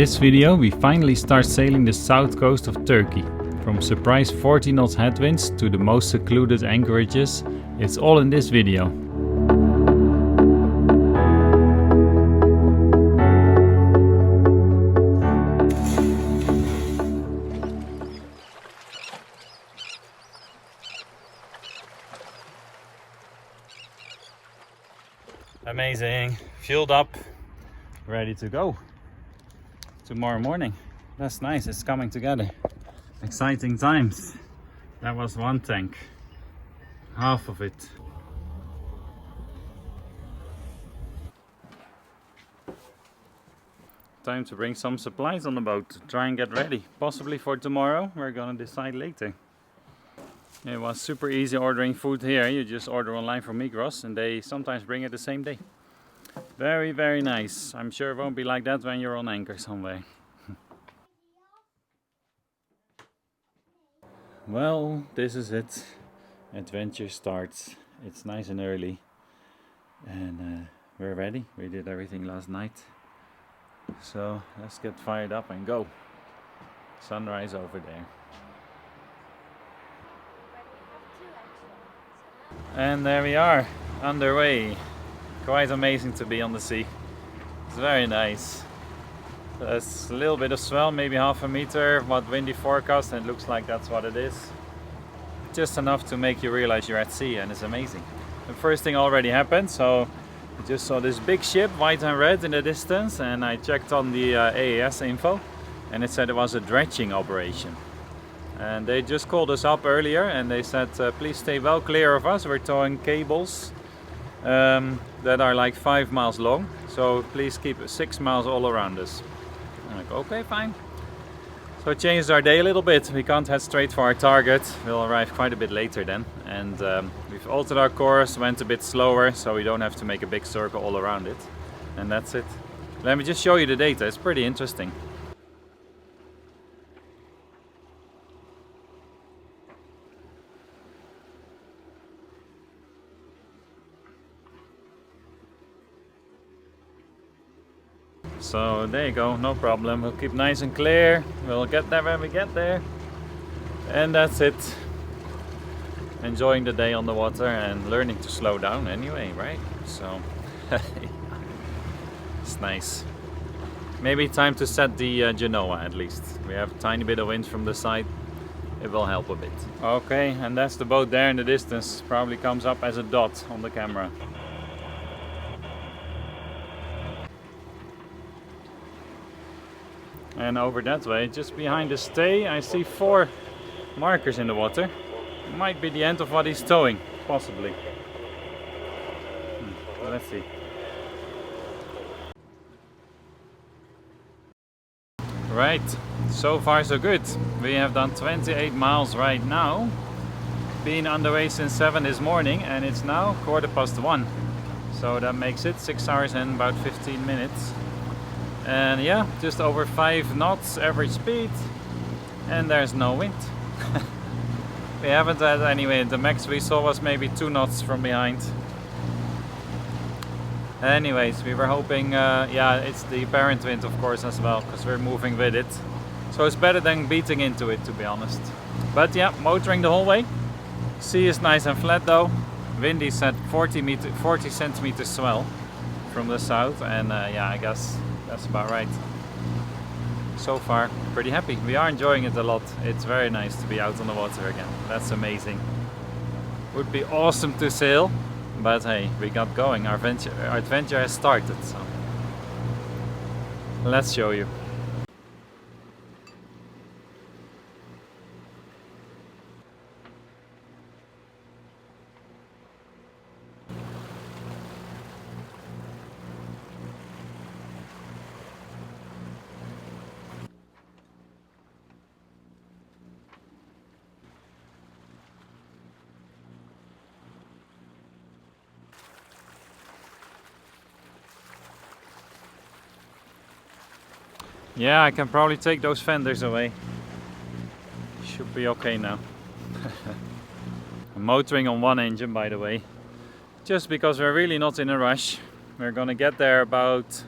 In this video we finally start sailing the south coast of Turkey. From surprise 40 knots headwinds to the most secluded anchorages, it's all in this video. Amazing, fueled up, ready to go tomorrow morning. That's nice, it's coming together. Exciting times. That was one tank, half of it. Time to bring some supplies on the boat to try and get ready, possibly for tomorrow. We're gonna decide later. It was super easy ordering food here. You just order online from Migros and they sometimes bring it the same day. Very, very nice. I'm sure it won't be like that when you're on anchor somewhere. Well, this is it. Adventure starts. It's nice and early. And we're ready. We did everything last night. So let's get fired up and go. Sunrise over there. And there we are, underway. Quite amazing to be on the sea. It's very nice. There's a little bit of swell, maybe half a meter, but windy forecast, and it looks like that's what it is. Just enough to make you realize you're at sea, and it's amazing. The first thing already happened, so I just saw this big ship, white and red in the distance, and I checked on the AAS info, and it said it was a dredging operation. And they just called us up earlier and they said please stay well clear of us. We're towing cables that are like 5 miles long, so please keep 6 miles all around us. I'm like, okay, fine. So it changed our day a little bit. We can't head straight for our target. We'll arrive quite a bit later then. And we've altered our course, went a bit slower so we don't have to make a big circle all around it. And that's it. Let me just show you the data. It's pretty interesting. So there you go, no problem. We'll keep nice and clear. We'll get there when we get there. And that's it. Enjoying the day on the water and learning to slow down anyway, right? So it's nice. Maybe time to set the Genoa at least. We have a tiny bit of wind from the side. It will help a bit. Okay, and that's the boat there in the distance. Probably comes up as a dot on the camera. And over that way, just behind the stay, I see 4 markers in the water. It might be the end of what he's towing, possibly. Let's see. Right, so far so good. We have done 28 miles right now. Been underway since 7 this morning and it's now 1:15. So that makes it 6 hours and about 15 minutes. And yeah, just over 5 knots average speed, and there's no wind. We haven't had any wind. The max we saw was maybe 2 knots from behind. Anyways, we were hoping, yeah, it's the parent wind of course as well, because we're moving with it. So it's better than beating into it, to be honest. But yeah, motoring the whole way. Sea is nice and flat though. Wind is at 40 centimeters swell from the south, and yeah, I guess that's about right. So far, pretty happy. We are enjoying it a lot. It's very nice to be out on the water again. That's amazing. Would be awesome to sail, but hey, we got going. Our adventure has started, so let's show you. Yeah, I can probably take those fenders away. Should be okay now. I'm motoring on one engine, by the way, just because we're really not in a rush. We're gonna get there about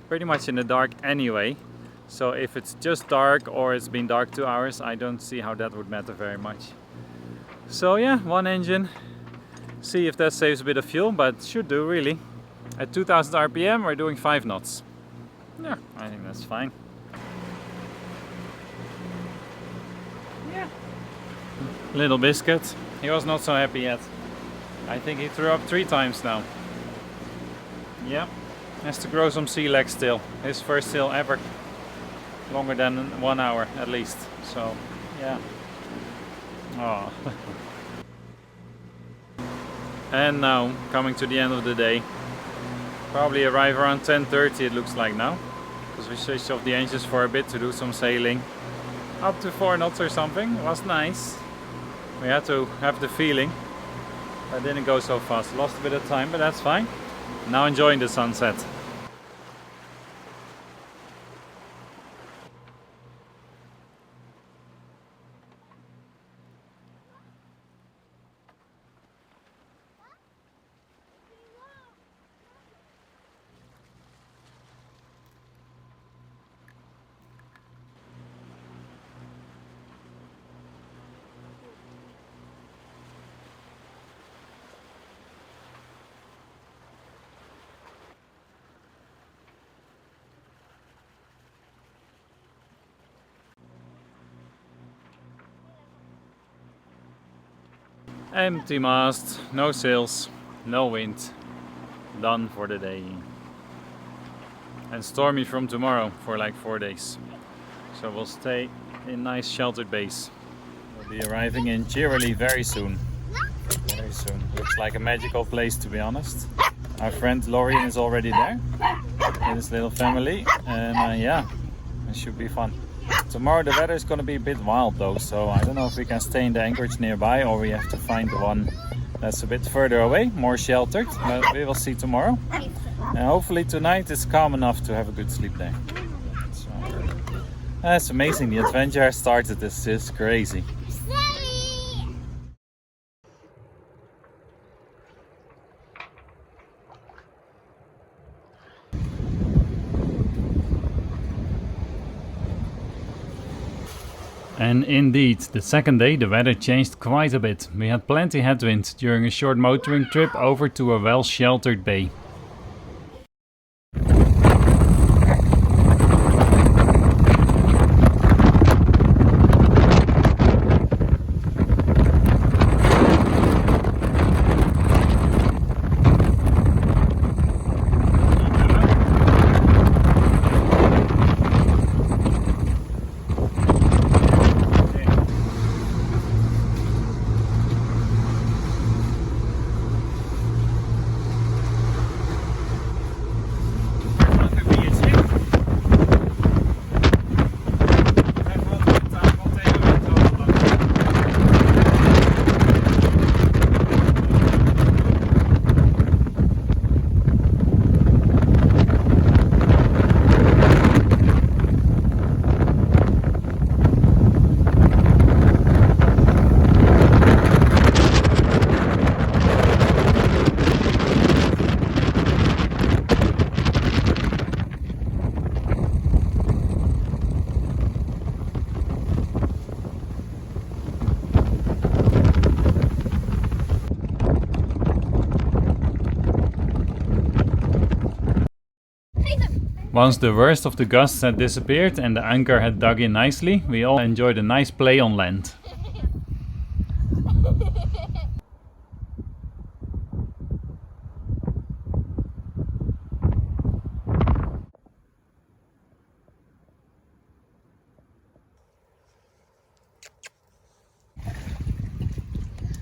pretty much in the dark anyway. So if it's just dark or it's been dark 2 hours, I don't see how that would matter very much. So yeah, one engine. See if that saves a bit of fuel, but should do really. At 2000 RPM we're doing 5 knots. Yeah, I think that's fine. Yeah. Little biscuit. He was not so happy yet. I think he threw up 3 times now. Yeah, has to grow some sea legs still. His first sail ever. Longer than 1 hour at least. So, yeah. Oh. And now, coming to the end of the day. Probably arrive around 10:30 it looks like now. Because we switched off the engines for a bit to do some sailing. Up to 4 knots or something. It was nice. We had to have the feeling. But didn't go so fast. Lost a bit of time, but that's fine. Now enjoying the sunset. Empty mast, no sails, no wind. Done for the day. And stormy from tomorrow for like 4 days. So we'll stay in nice sheltered base. We'll be arriving in Cirali very soon. Very soon. Looks like a magical place, to be honest. Our friend Lorian is already there with his little family. And yeah, it should be fun. Tomorrow the weather is going to be a bit wild though, so I don't know if we can stay in the anchorage nearby or we have to find the one that's a bit further away, more sheltered, but we will see tomorrow. And hopefully tonight it's calm enough to have a good sleep there. So, that's amazing, the adventure has started, this is crazy. And indeed, the second day the weather changed quite a bit. We had plenty headwind during a short motoring trip over to a well-sheltered bay. Once the worst of the gusts had disappeared and the anchor had dug in nicely, we all enjoyed a nice play on land.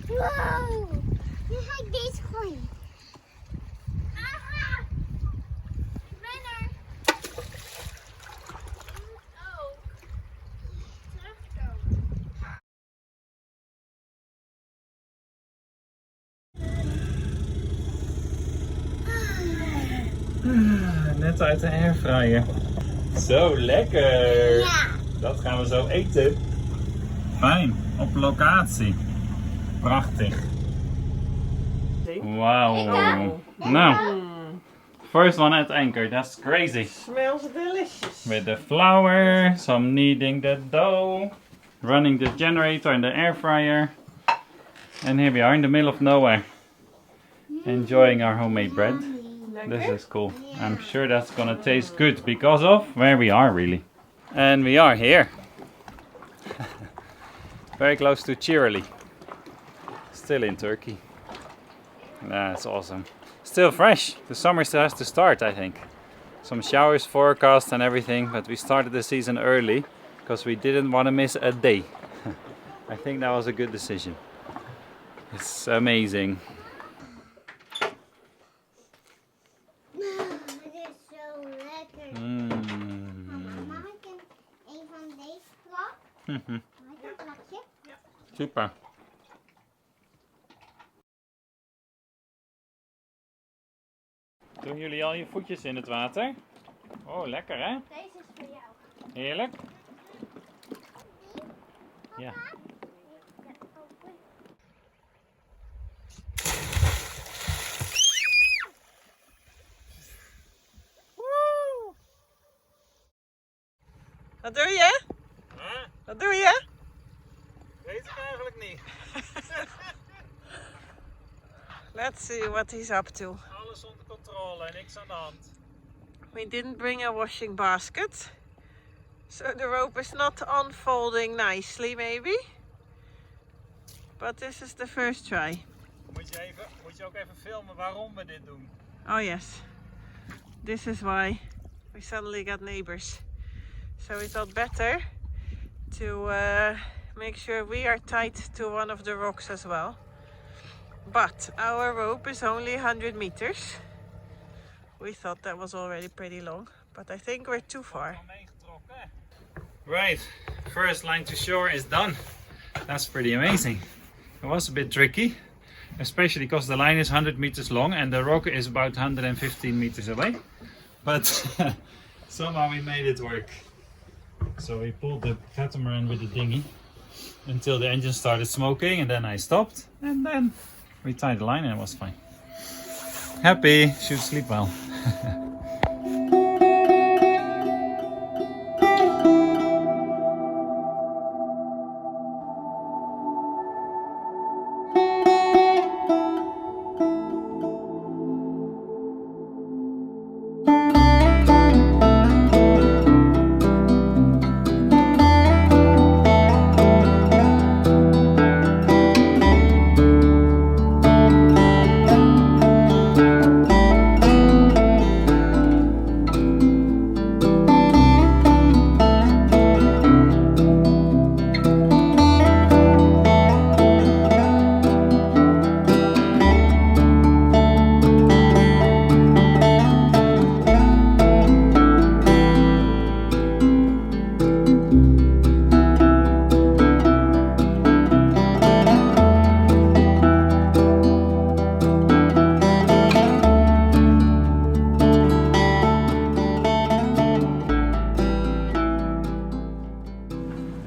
Whoa! You had this one. Net uit de airfryer. Zo lekker! Ja. Dat gaan we zo eten. Fijn, op locatie. Prachtig. Wauw. Nou, First one at anchor, that's crazy. Smells delicious. With the flour, some kneading the dough, running the generator and the air fryer. And here we are in the middle of nowhere, enjoying our homemade bread. This is cool. I'm sure that's gonna taste good because of where we are really. And we are here. Very close to Cirali. Still in Turkey. That's awesome. Still fresh. The summer still has to start, I think. Some showers forecast and everything, but we started the season early because we didn't want to miss a day. I think that was a good decision. It's amazing. Het is zo lekker. Mama kan een van deze plak. Mag ik een plakje? Super. Doen jullie al je voetjes in het water? Oh, lekker hè? Deze is voor jou. Heerlijk. Ja. Woe! Wat doe je? Huh? Wat doe je? Weet ik eigenlijk niet. Let's see what he's up to. Alles onder controle, niks aan de hand. We didn't bring a washing basket, so the rope is not unfolding nicely maybe. But this is the first try. Moet je ook even filmen waarom we dit doen? Oh yes, this is why we suddenly got neighbors. So we thought better to make sure we are tied to one of the rocks as well. But our rope is only 100 meters. We thought that was already pretty long, but I think we're too far. Right, first line to shore is done. That's pretty amazing. It was a bit tricky, especially because the line is 100 meters long and the rock is about 115 meters away. But somehow we made it work. So we pulled the catamaran with the dinghy until the engine started smoking, and then I stopped, and then we tied the line and it was fine. Happy, should sleep well.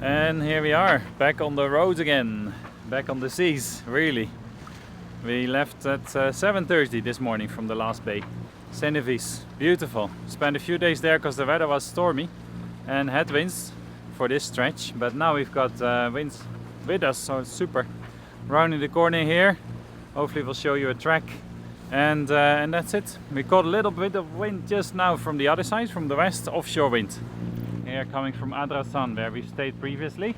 And here we are, back on the road again, back on the seas, really. We left at 7:30 this morning from the last bay. Sennevis, beautiful. Spent a few days there because the weather was stormy and headwinds for this stretch, but now we've got winds with us, so it's super. Rounding the corner here, hopefully we'll show you a track, and that's it. We caught a little bit of wind just now from the other side, from the west, offshore wind. Here coming from Adrasan, where we stayed previously,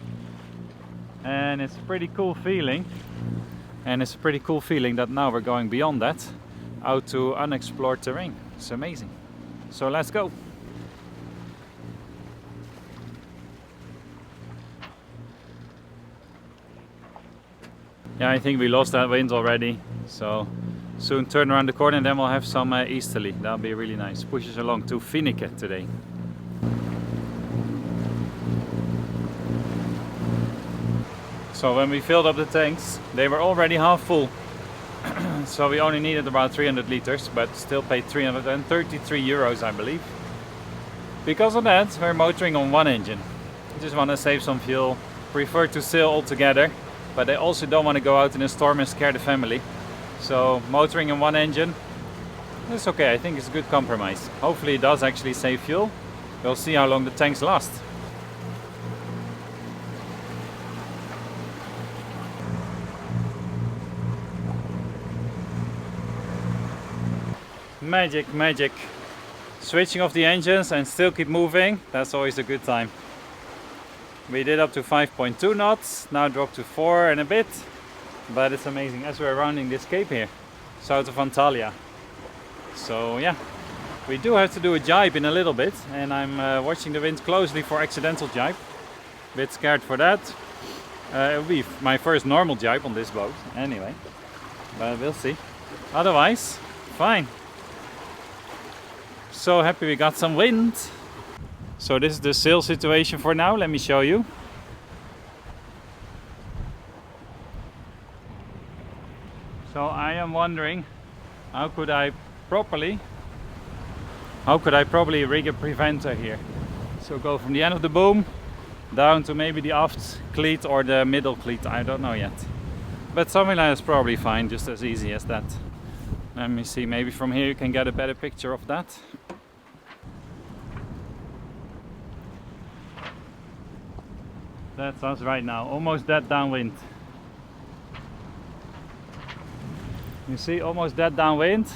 and it's a pretty cool feeling. And it's a pretty cool feeling that now we're going beyond that, out to unexplored terrain. It's amazing. So let's go. Yeah, I think we lost that wind already. So soon turn around the corner and then we'll have some easterly. That'll be really nice. Push us along to Finike today. So when we filled up the tanks, they were already half full. So we only needed about 300 liters, but still paid 333 euros, I believe. Because of that, we're motoring on one engine. Just want to save some fuel. Prefer to sail all together, but I also don't want to go out in a storm and scare the family. So motoring in one engine, It's okay, I think it's a good compromise. Hopefully it does actually save fuel. We'll see how long the tanks last. Magic, magic. Switching off the engines and still keep moving, that's always a good time. We did up to 5.2 knots, now dropped to 4 and a bit. But it's amazing as we're rounding this cape here, south of Antalya. So yeah, we do have to do a jibe in a little bit, and I'm watching the wind closely for accidental jibe. Bit scared for that. It'll be my first normal jibe on this boat anyway, but we'll see. Otherwise, fine. So happy we got some wind. So this is the sail situation for now, let me show you. So I am wondering, how could I properly rig a preventer here? So go from the end of the boom down to maybe the aft cleat or the middle cleat, I don't know yet. But something like that's probably fine, just as easy as that. Let me see, maybe from here you can get a better picture of that. That's us right now, almost dead downwind. You see, almost dead downwind.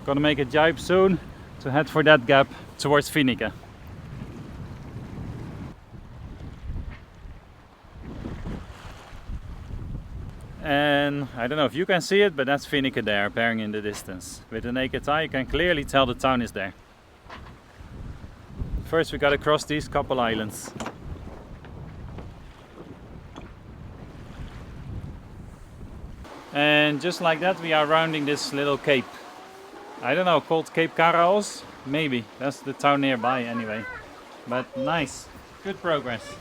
Gonna make a jibe soon to head for that gap towards Finike. And I don't know if you can see it, but that's Finike there, appearing in the distance. With the naked eye you can clearly tell the town is there. First we gotta cross these couple islands. And just like that we are rounding this little cape. I don't know, called Cape Karaos? Maybe, that's the town nearby anyway. But nice, good progress.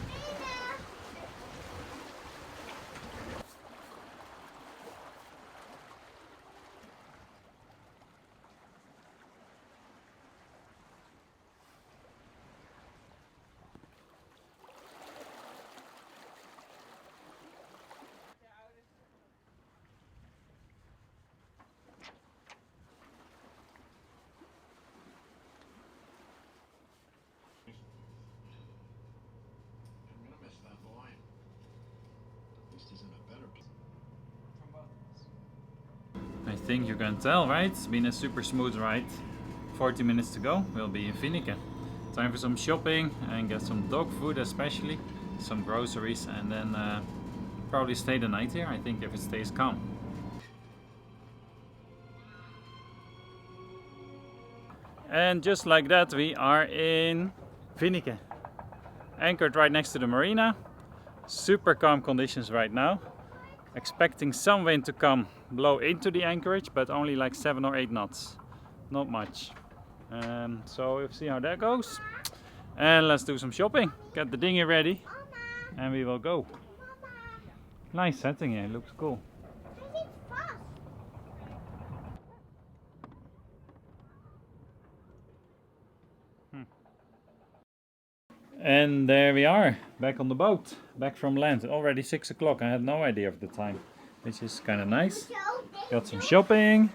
I think you can tell, right? It's been a super smooth ride. 40 minutes to go, we'll be in Finike. Time for some shopping and get some dog food especially, some groceries, and then probably stay the night here, I think, if it stays calm. And just like that we are in Finike. Anchored right next to the marina. Super calm conditions right now. Expecting some wind to come blow into the anchorage, but only like 7 or 8 knots. Not much. So we'll see how that goes. And let's do some shopping. Get the dinghy ready. And we will go. Nice setting here, looks cool. And there we are, back on the boat, back from land. Already 6 o'clock, I had no idea of the time, which is kind of nice. Got some shopping.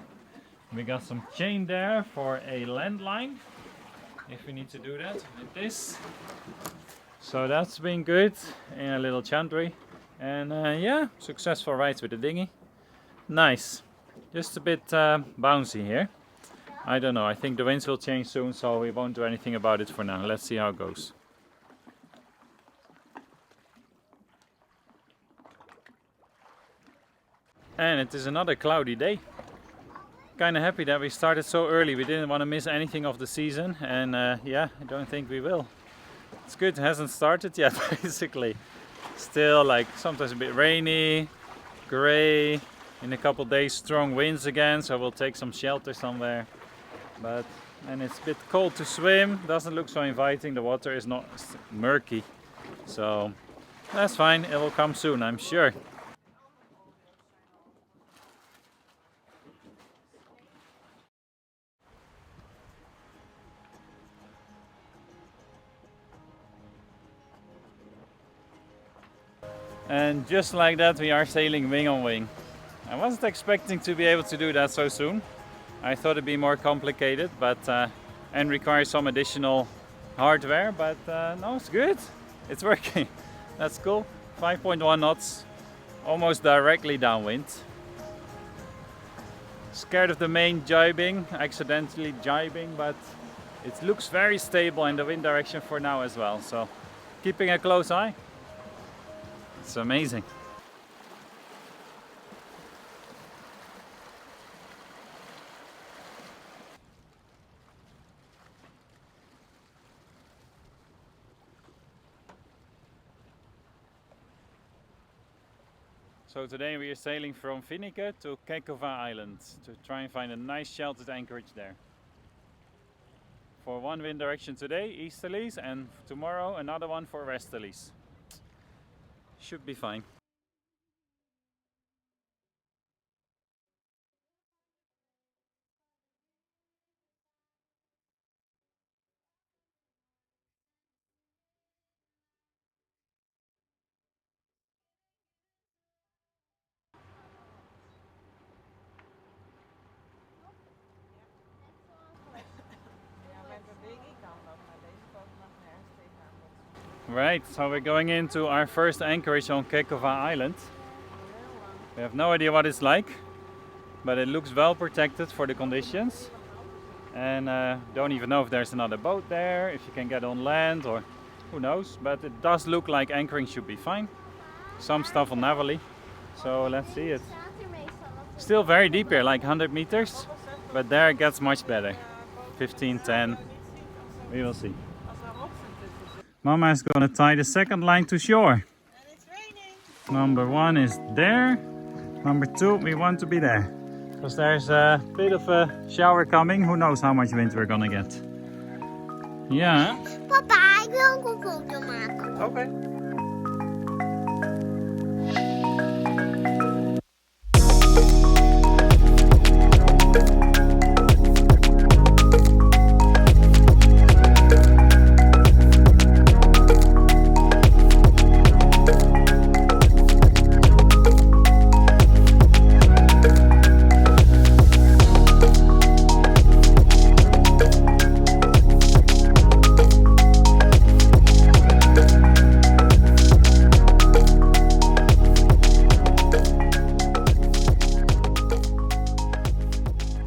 We got some chain there for a landline, if we need to do that, like this. So that's been good, in a little chantry. And yeah, successful rides with the dinghy. Nice, just a bit bouncy here. I don't know, I think the winds will change soon, so we won't do anything about it for now. Let's see how it goes. And it is another cloudy day. Kind of happy that we started so early. We didn't want to miss anything of the season, and yeah, I don't think we will. It's good, it hasn't started yet basically. Still like sometimes a bit rainy, grey. In a couple days strong winds again, so we'll take some shelter somewhere. And it's a bit cold to swim, doesn't look so inviting. The water is not murky, so that's fine, it will come soon, I'm sure. And just like that we are sailing wing on wing. I wasn't expecting to be able to do that so soon. I thought it'd be more complicated, but and requires some additional hardware, but no, it's good. It's working. That's cool. 5.1 knots, almost directly downwind. Scared of the main jibing, accidentally jibing, but it looks very stable in the wind direction for now as well. So keeping a close eye. It's amazing. So today we are sailing from Finike to Kekova Island to try and find a nice sheltered anchorage there. For one wind direction today, easterlies, and tomorrow another one for westerlies. Should be fine. Right, so we're going into our first anchorage on Kekova Island. We have no idea what it's like, but it looks well protected for the conditions. And don't even know if there's another boat there, if you can get on land, or who knows. But it does look like anchoring should be fine. Some stuff on Navally, so let's see it. Still very deep here, like 100 meters, but there it gets much better. 15, 10, we will see. Mama is going to tie the second line to shore. And it's raining. Number 1 is there. Number 2, we want to be there. Because there's a bit of a shower coming. Who knows how much wind we're going to get. Yeah. Papa, ik wil ook een foto maken. Okay.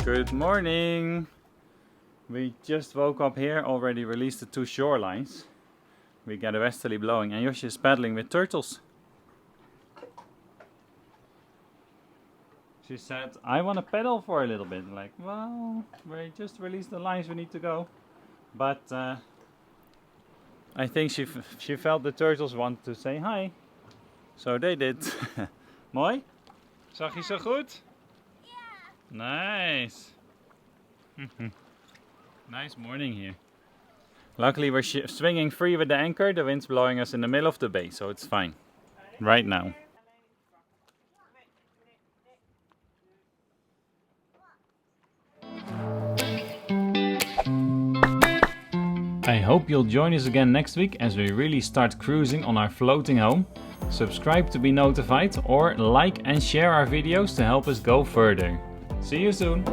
Good morning! We just woke up here, already released the 2 shorelines. We get a westerly blowing and Yoshi is paddling with turtles. She said, I want to paddle for a little bit. Like, well, we just released the lines, we need to go. But I think she felt the turtles wanted to say hi. So they did. Mooi? Zag je zo goed? Nice. Nice morning here. Luckily we're swinging free with the anchor. The wind's blowing us in the middle of the bay, so it's fine. Right now. I hope you'll join us again next week as we really start cruising on our floating home. Subscribe to be notified or like and share our videos to help us go further. See you soon!